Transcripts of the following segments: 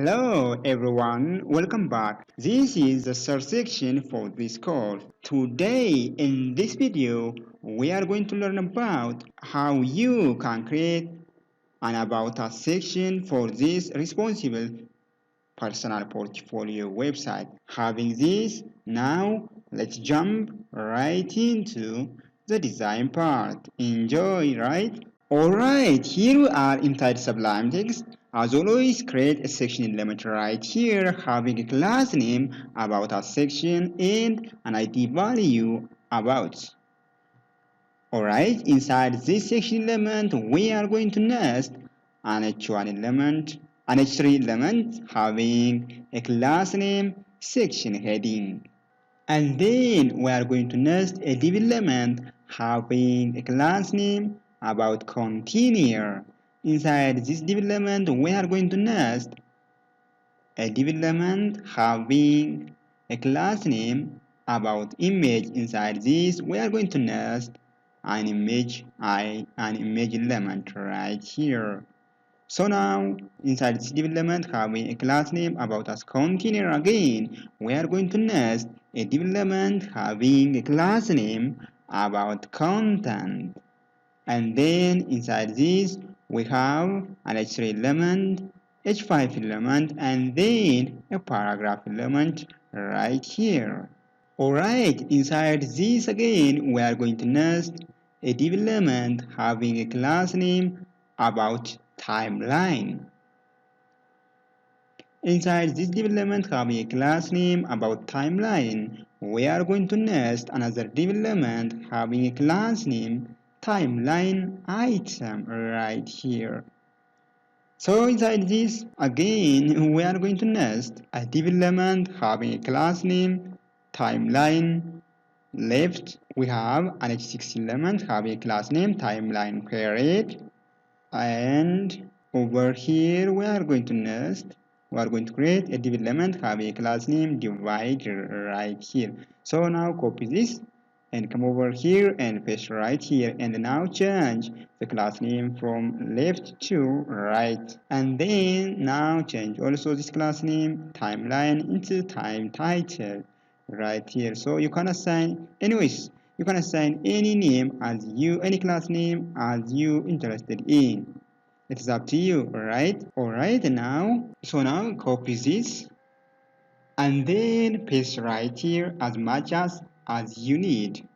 Hello everyone, welcome back. This is the third section for this course. Today in this video, we are going to learn about how you can create an About Us section for this responsible personal portfolio website. Having this, now let's jump right into the design part. Enjoy, right? Alright, here we are inside Sublime Text. As always, create a section element right here, having a class name about a section and an ID value about. Alright, inside this section element, we are going to nest an H1 element, an H3 element having a class name section heading. And then we are going to nest a div element having a class name about container. Inside this div element, we are going to nest a div element having a class name about image. Inside this, we are going to nest an image element right here. So now, inside this div element having a class name about as container again, we are going to nest a div element having a class name about content. And then inside this, we have an H3 element, H5 element, and then a paragraph element right here. Alright, inside this again, we are going to nest a div element having a class name about timeline. Inside this div element having a class name about timeline, we are going to nest another div element having a class name timeline item right here. So inside this again, we are going to nest a div element having a class name timeline left. We have an H6 element having a class name timeline create, and over here we are going to create a div element having a class name divider right here. So now copy this and come over here and paste right here, and now change the class name from left to right, and then now change also this class name timeline into time title right here. So you can assign any name as any class name as you interested in. It's up to you, right? Alright, now copy this and then paste right here as much as you need.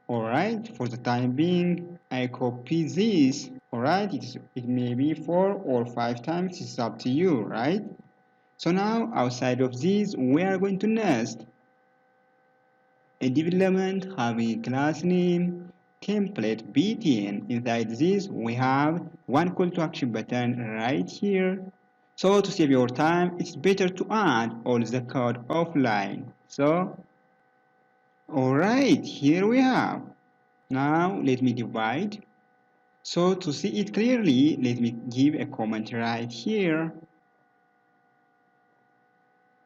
Alright, for the time being, I copy this. Alright, it may be 4 or 5 times, it's up to you, right? So now, outside of this, we are going to nest a div element having a class name template btn. Inside this, we have one call to action button right here. So to save your time, it's better to add all the code offline. So, alright, here we have. Now let me divide. So to see it clearly, let me give a comment right here.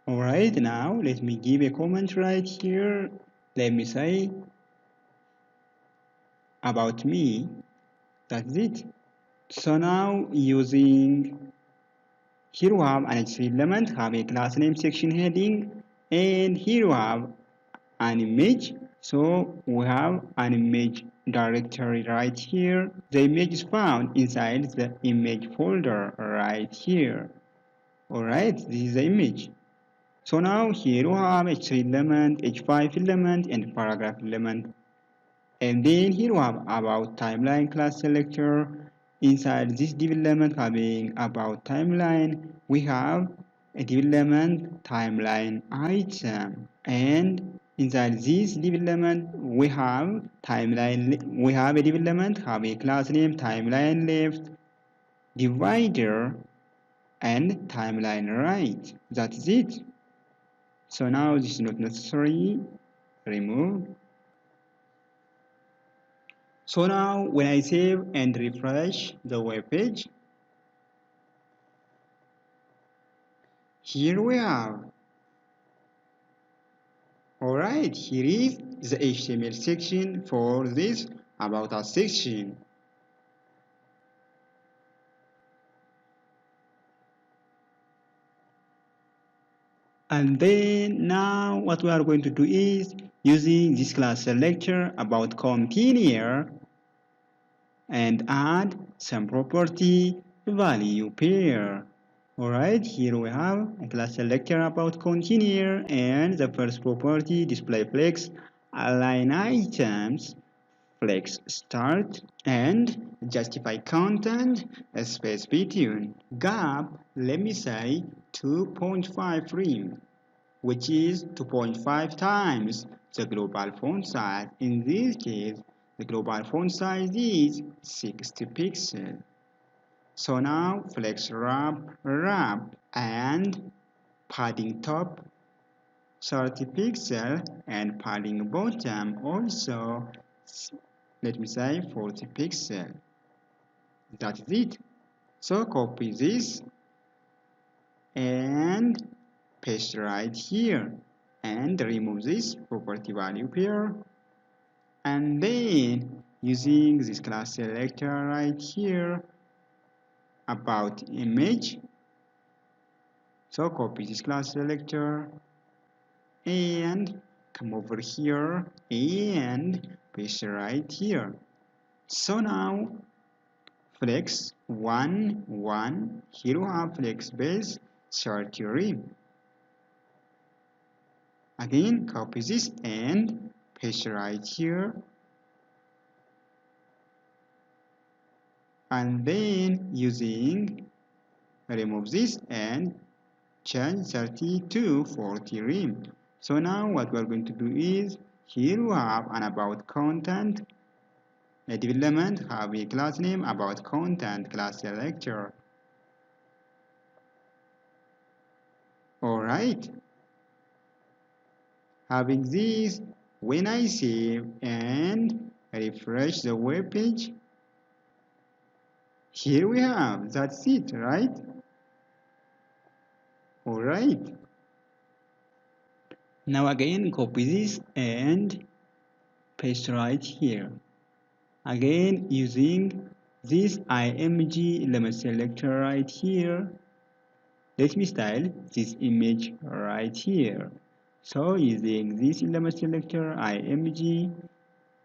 Alright, now let me give a comment right here. Let me say about me. That's it. So now using here we have an H3 element, have a class name section heading, and here we have an image. So we have an image directory right here. The image is found inside the image folder right here. Alright, this is the image. So now here we have H3 element, H5 element, and paragraph element. And then here we have about timeline class selector. Inside this div element having about timeline, we have a div element timeline item, and inside this div element we have a div element having a class name timeline left, divider, and timeline right. That's it. So now this is not necessary. Remove. So now when I save and refresh the web page, here we have. Alright, here is the HTML section for this About Us section. . And then now what we are going to do is using this class selector about container and add some property value pair. Alright, here we have a class selector about container and the first property display flex align items flex start and justify content space between gap, let me say 2.5 rem, which is 2.5 times the global font size. In this case, the global font size is 60 pixels. So now flex wrap and padding top 30 pixels and padding bottom also, let me say 40 pixels. That's it. So copy this and paste right here and remove this property value pair, and then using this class selector right here about image, so copy this class selector and come over here and paste right here. So now flex 1 1, here we have flex base 30 rem. Again, copy this and paste right here, and then using remove this and change 30 to 40 rem. So now what we're going to do is here we have an about content, a development have a class name about content class selector. Alright, having this, when I save and refresh the web page, here we have, that's it, right? Alright. Now again, copy this and paste right here. Again, using this img element selector right here, let me style this image right here. So using this element selector img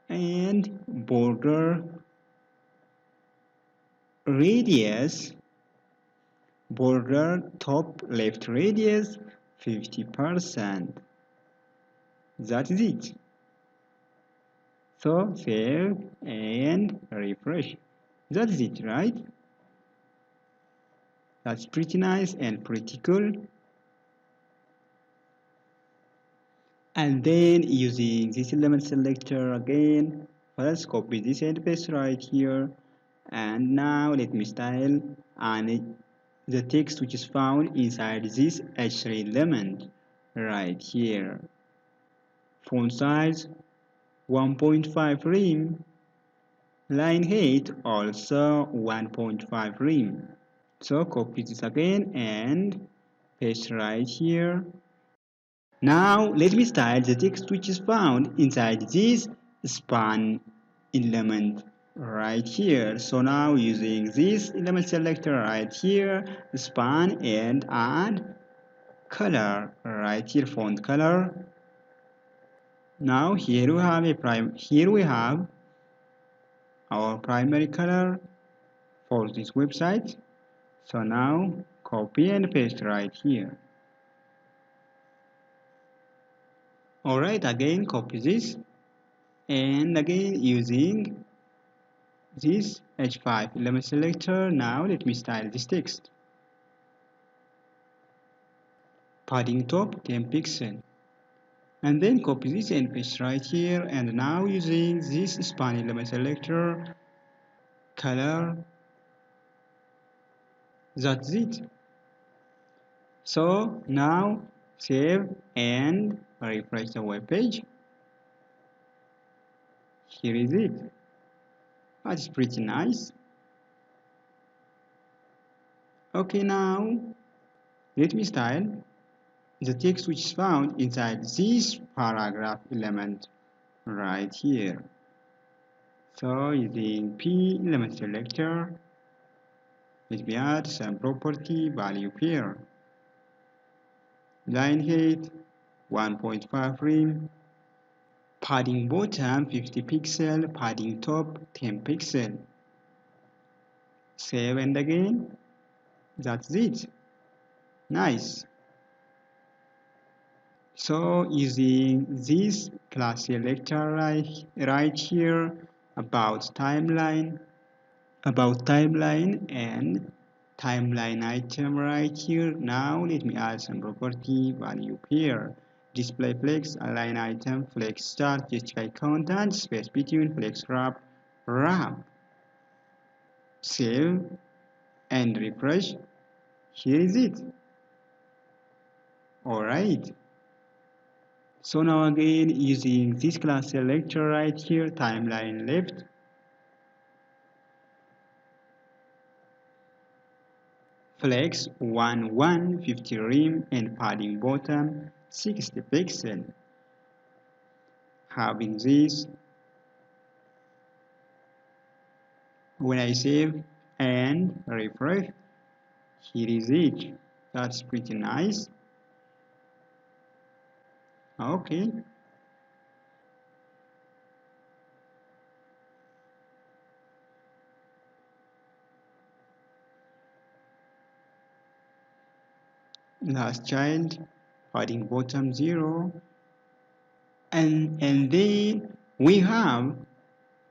and border radius, border top left radius 50%. That is it. So save and refresh. That's it, right? That's pretty nice and pretty cool. And then using this element selector again, first copy this and paste right here. And now let me style and the text which is found inside this H3 element right here. Font size 1.5 rem, line height also 1.5 rem. So copy this again and paste right here. Now let me style the text which is found inside this span element right here. So now using this element selector right here, span and add color right here, font color. Now here we have our primary color for this website. So now copy and paste right here. Alright, again copy this and again using this H5 element selector. Now let me style this text. Padding top 10 pixel. And then copy this and paste right here, and now using this span element selector, color, that's it. So now save and refresh the web page. Here is it. That's pretty nice. Okay, now let me style the text which is found inside this paragraph element right here. So using P element selector, let me add some property value pair. line height 1.5 rem, padding bottom 50 pixel, padding top 10 pixel. Save and again. That's it. Nice. So using this class selector right here about timeline and timeline item right here. Now let me add some property value here. Display flex, align item, flex start, justify content, space between, flex wrap. Save and refresh. Here is it. Alright. So now again using this class selector right here, timeline left, flex 150 rem and padding bottom 60 pixel. Having this, when I save and refresh, here is it. That's pretty nice. Okay. Last child, padding bottom 0. And then we have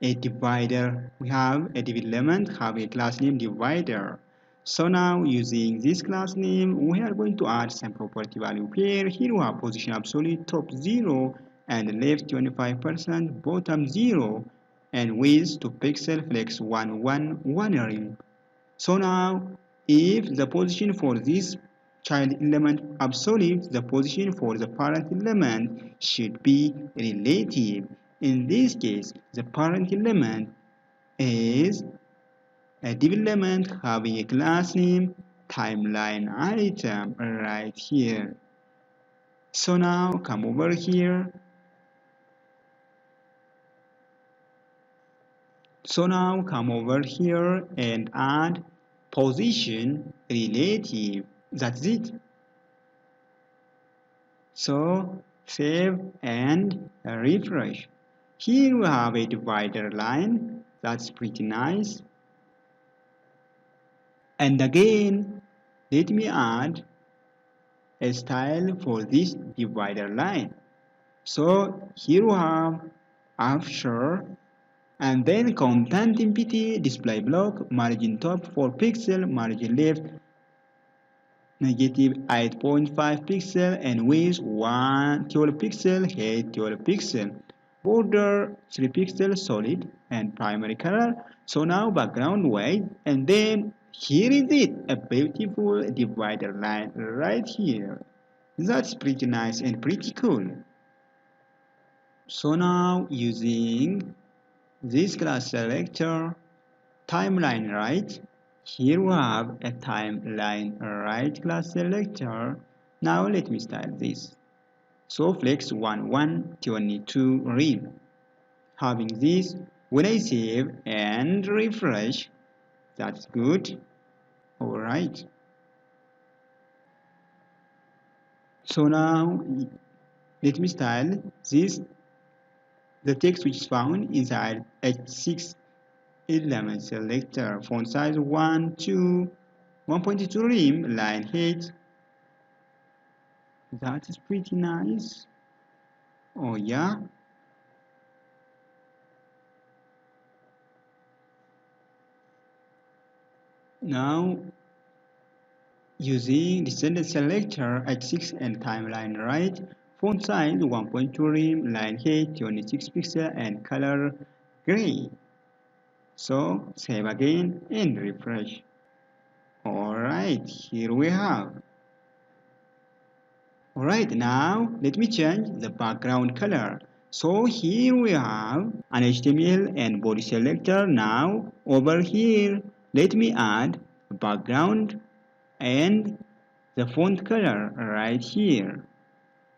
a divider. We have a div element, have a class name divider. So now using this class name, we are going to add some property value here. Here we have position absolute top 0 and left 25%, bottom 0, and width to pixel flex 1 ring. So now if the position for this child element absolute, the position for the parent element should be relative. In this case, the parent element is a div element having a class name timeline item right here. So now come over here. So now come over here and add position relative. That's it. So save and refresh. Here we have a divider line. That's pretty nice. And again, let me add a style for this divider line. So here we have after and then content empty display block, margin top 4 pixel, margin left negative 8.5 pixel and width 12 pixel, height 12 pixel, border 3 pixel solid and primary color. So now background white, and then here is it, a beautiful divider line right here. That's pretty nice and pretty cool. So now using this class selector timeline right, here we have a timeline right class selector. Now let me style this. So flex 22 rem. Having this, when I save and refresh, that's good. Alright. So now let me style this. The text which is found inside H6 element selector, font size 1.2 rem, line height. That is pretty nice. Oh yeah. Now using descendant selector H6 and timeline right, font size 1.2 rem, line height 26 pixel and color gray. So save again and refresh. Alright, here we have. Alright, now let me change the background color. So here we have an HTML and body selector. Now over here, let me add a background and the font color right here.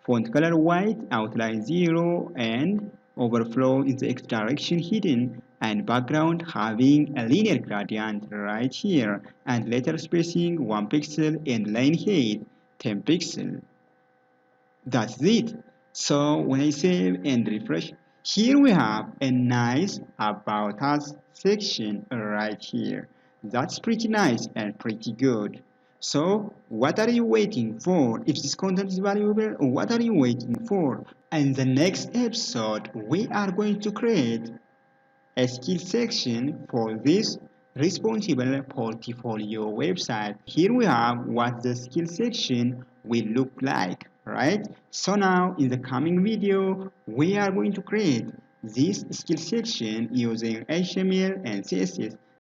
Font color white, outline 0, and overflow in the x direction hidden, and background having a linear gradient right here, and letter spacing 1 pixel and line height 10 pixel. That's it. So when I save and refresh, here we have a nice About Us section right here. That's pretty nice and pretty good. So what are you waiting for? If this content is valuable, what are you waiting for? In the next episode, we are going to create a skill section for this responsible portfolio website. Here we have what the skill section will look like, right? So now in the coming video, we are going to create this skill section using HTML and CSS.